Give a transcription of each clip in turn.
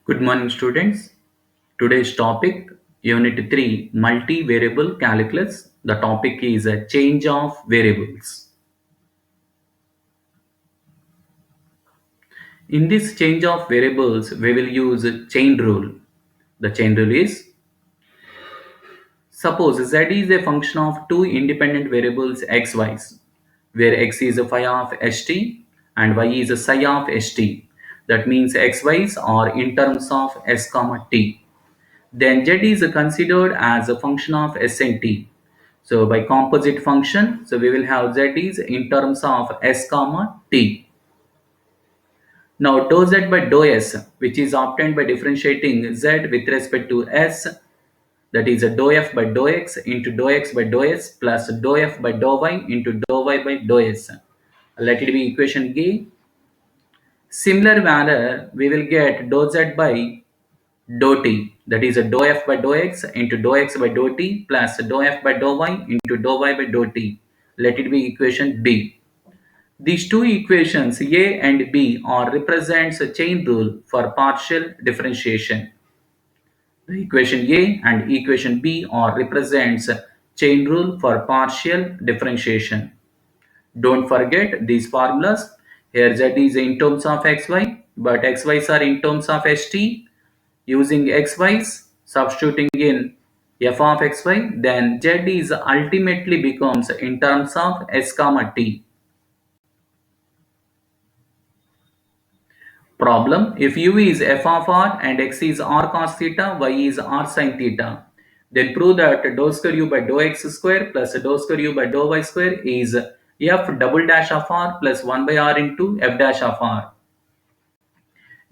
Good morning, students. Today's topic, Unit 3, Multivariable Calculus. The topic is a change of variables. In this change of variables, we will use chain rule. The chain rule is, suppose z is a function of two independent variables x, y, where x is a phi of st and y is a psi of st. That means x, y's are in terms of s comma t. Then z is considered as a function of s and t. So by composite function, so we will have z is in terms of s comma t. Now dou z by dou s, which is obtained by differentiating z with respect to s, that is a dou f by dou x into dou x by dou s plus dou f by dou y into dou y by dou s. Let it be equation A. Similar manner, we will get dou z by dou t, that is a dou f by dou x into dou x by dou t plus dou f by dou y into dou y by dou t. Let it be equation B. These two equations A and B are represents a chain rule for partial differentiation. The equation A and equation B are represents chain rule for partial differentiation. Don't forget these formulas. Here z is in terms of xy, but xy's are in terms of st. Using xy's, substituting in f of xy, then z is ultimately becomes in terms of s comma t. Problem: if u is f of r and x is r cos theta, y is r sin theta, then prove that dou square u by dou x square plus dou square u by dou y square is f double dash of r plus 1 by r into f dash of r.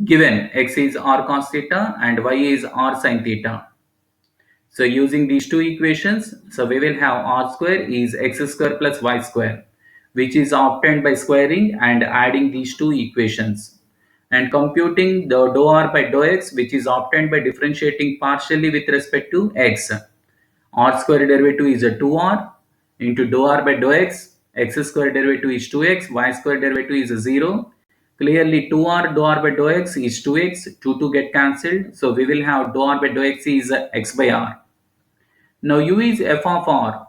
Given x is r cos theta and y is r sin theta. So using these two equations, so we will have r square is x square plus y square, which is obtained by squaring and adding these two equations, and computing the dou r by dou x, which is obtained by differentiating partially with respect to x. R square derivative is a 2r into dou r by dou x, x square derivative is 2x, y square derivative is 0. Clearly 2r dou r by dou x is 2x, 2 get cancelled, so we will have dou r by dou x is x by r. Now u is f of r.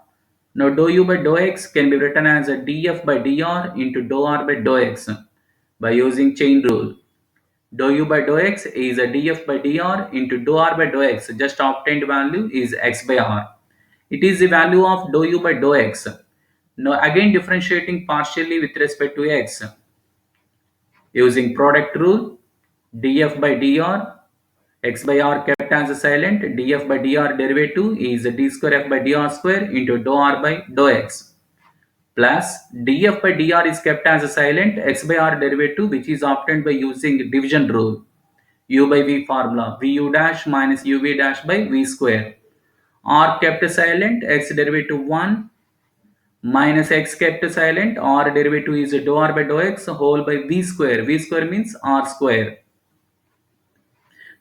Now dou u by dou x can be written as a df by dr into dou r by dou x by using chain rule. Dou u by dou x is a df by dr into dou r by dou x. Just obtained value is x by r. It is the value of dou u by dou x. Now again differentiating partially with respect to x. Using product rule, df by dr, x by r kept as a silent, df by dr derivative is d square f by dr square into dou r by dou x, plus df by dr is kept as a silent, x by r derivative, which is obtained by using division rule, u by v formula, vu dash minus uv dash by v square. R kept silent, x derivative 1 minus x kept silent, r derivative is dou r by dou x whole by v square. V square means r square.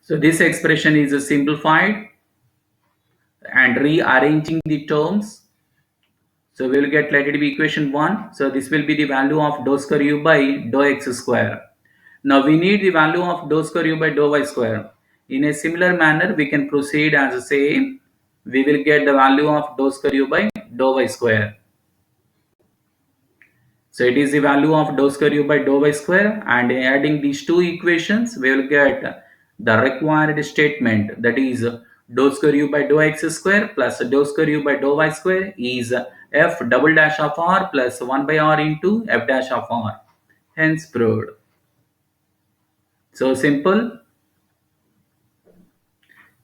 So this expression is simplified and rearranging the terms. So we will get, let it be equation 1. So this will be the value of dou square u by dou x square. Now we need the value of dou square u by dou y square. In a similar manner, we can proceed as say, we will get the value of dou square u by dou y square. So it is the value of dou square u by dou y square, and adding these two equations, we will get the required statement, that is dou square u by dou x square plus dou square u by dou y square is f double dash of r plus 1 by r into f dash of r. Hence proved. So simple.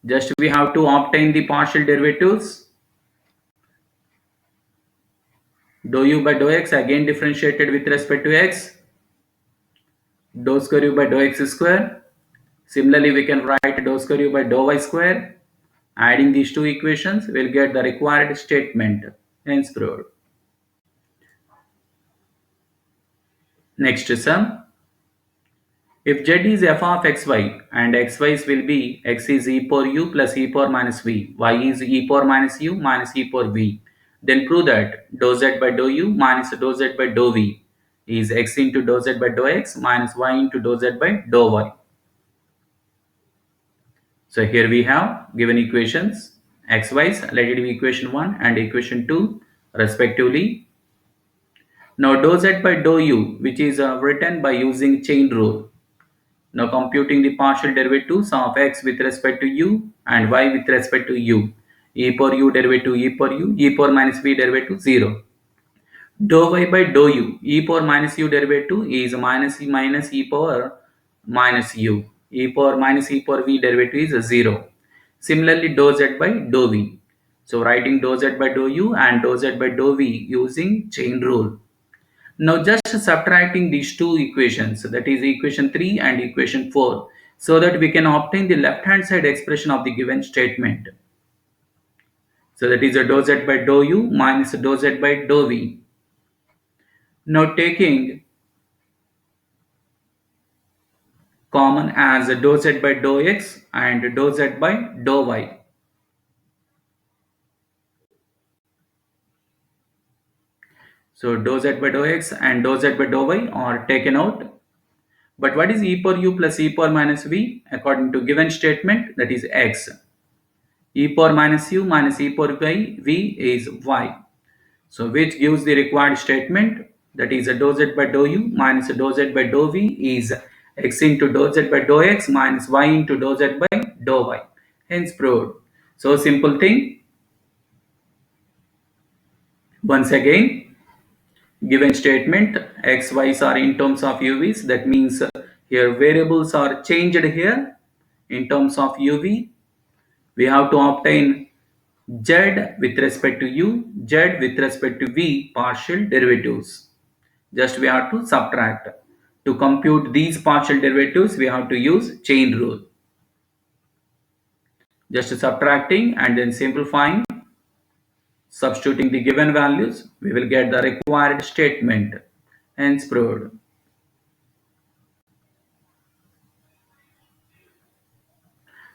Just we have to obtain the partial derivatives. Dou u by dou x again differentiated with respect to x. Dou square u by dou x square. Similarly, we can write dou square u by dou y square. Adding these two equations, we'll get the required statement. Hence proved. Next sum. If z is f of xy and xy's will be x is e power u plus e power minus v, y is e power minus u minus e power v, then prove that dou z by dou u minus dou z by dou v is x into dou z by dou x minus y into dou z by dou y. So here we have given equations xy's, let it be equation 1 and equation 2 respectively. Now dou z by dou u, which is written by using chain rule. Now computing the partial derivatives of x with respect to u and y with respect to u. E power u derivative e power u, e power minus v derivative 0. Dou y by dou u, e power minus u derivative is minus e power minus u. E power minus e power v derivative is 0. Similarly, dou z by dou v. So writing dou z by dou u and dou z by dou v using chain rule. Now just subtracting these two equations, that is equation 3 and equation 4, so that we can obtain the left hand side expression of the given statement. So that is a dou z by dou u minus dou z by dou v. Now taking common as dou z by dou x and dou z by dou y. So dou z by dou x and dou z by dou y are taken out. But what is e power u plus e power minus v according to given statement, that is x. E power minus u minus e power y v is y. So which gives the required statement, that is a dou z by dou u minus a dou z by dou v is x into dou z by dou x minus y into dou z by dou y. Hence proved. So simple thing. Once again, given statement x, y's are in terms of uv's. That means here variables are changed here in terms of uv. We have to obtain z with respect to u, z with respect to v partial derivatives. Just we have to subtract. To compute these partial derivatives, we have to use chain rule. Just subtracting and then simplifying, substituting the given values, we will get the required statement. Hence proved.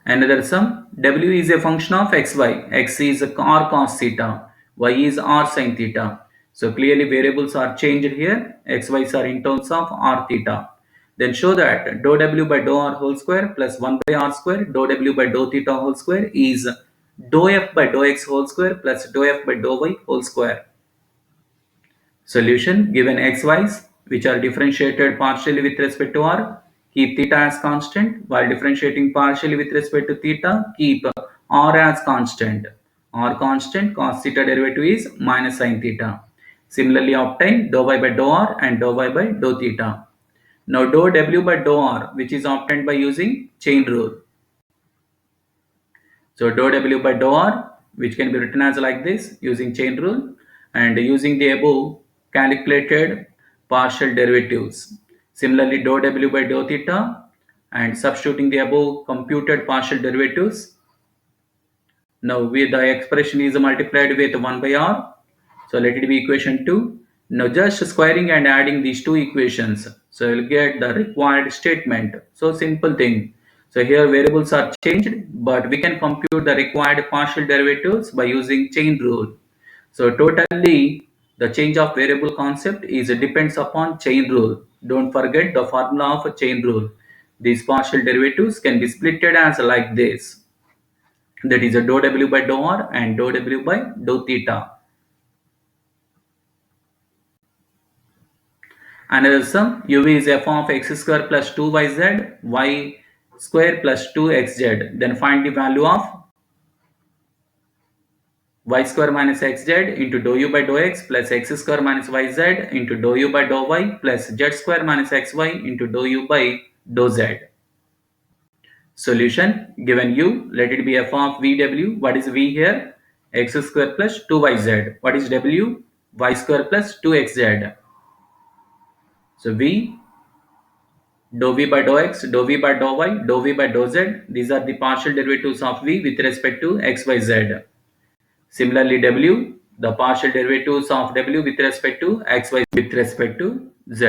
Another sum, w is a function of xy. X is r cos theta, y is r sin theta. So clearly variables are changed here. X, y's are in terms of r theta. Then show that dou w by dou r whole square plus 1 by r square dou w by dou theta whole square is dou f by dou x whole square plus dou f by dou y whole square. Solution, given x, y's which are differentiated partially with respect to r, keep theta as constant, while differentiating partially with respect to theta, keep r as constant. R constant, cos theta derivative is minus sin theta. Similarly obtain dou y by dou r and dou y by dou theta. Now dou w by dou r, which is obtained by using chain rule. So dou w by dou r, which can be written as like this using chain rule, and using the above calculated partial derivatives. Similarly dou w by dou theta and substituting the above computed partial derivatives. Now with the expression is multiplied with 1 by r. So let it be equation 2. Now just squaring and adding these two equations. So you'll get the required statement. So simple thing. So here variables are changed, but we can compute the required partial derivatives by using chain rule. So totally the change of variable concept is depends upon chain rule. Don't forget the formula of a chain rule. These partial derivatives can be splitted as like this. That is a dou w by dou r and dou w by dou theta. Another sum, uv is f of x square plus 2yz, y square plus 2xz. Then find the value of y square minus xz into dou u by dou x plus x square minus yz into dou u by dou y plus z square minus xy into dou u by dou z. Solution, given u, let it be f of vw. What is v here? X square plus 2yz. What is w? Y square plus 2xz. So v, dou v by dou x, dou v by dou y, dou v by dou z. These are the partial derivatives of v with respect to x, y, z. Similarly w, the partial derivatives of w with respect to x, y, with respect to z.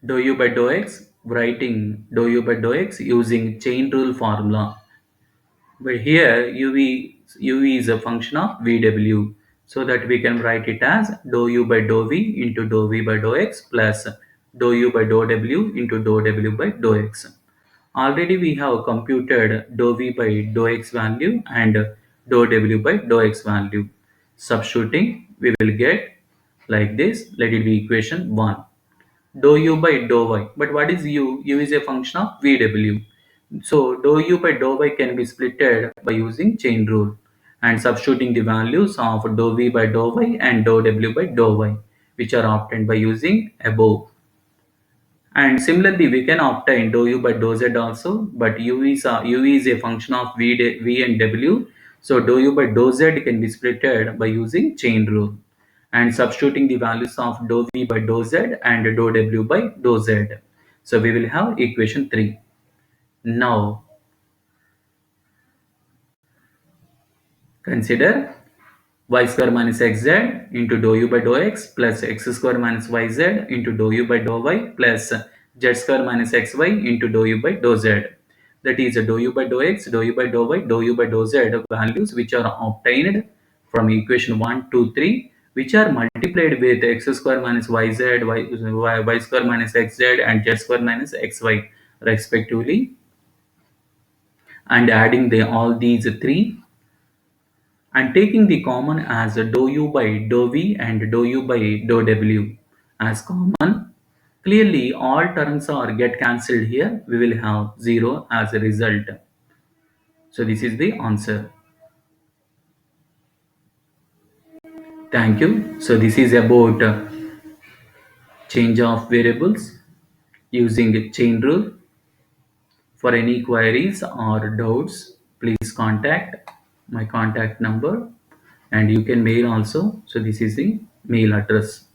Dou u by dou x, writing dou u by dou x using chain rule formula. But here uv is a function of vw, so that we can write it as dou u by dou v into dou v by dou x plus dou u by dou w into dou w by dou x. Already we have computed dou v by dou x value and dou w by dou x value. Substituting, we will get like this. Let it be equation 1. Dou u by dou y. But what is u? U is a function of vw. So dou u by dou y can be splitted by using chain rule and substituting the values of dou v by dou y and dou w by dou y, which are obtained by using above. And similarly, we can obtain dou u by dou z also, but u is a function of v and w. So dou u by dou z can be splitted by using chain rule and substituting the values of dou v by dou z and dou w by dou z. So we will have equation 3. Now consider y square minus xz into dou u by dou x plus x square minus yz into dou u by dou y plus z square minus xy into dou u by dou z. That is dou u by dou x, dou u by dou y, dou u by dou z values which are obtained from equation 1, 2, 3, which are multiplied with x square minus yz, y square minus xz and z square minus xy respectively, and adding all these three and taking the common as dou u by dou v and dou u by dou w as common. Clearly all terms are get cancelled here. We will have 0 as a result. So this is the answer. Thank you. So this is about change of variables using chain rule. For any queries or doubts, please contact my contact number and you can mail also. So this is the mail address.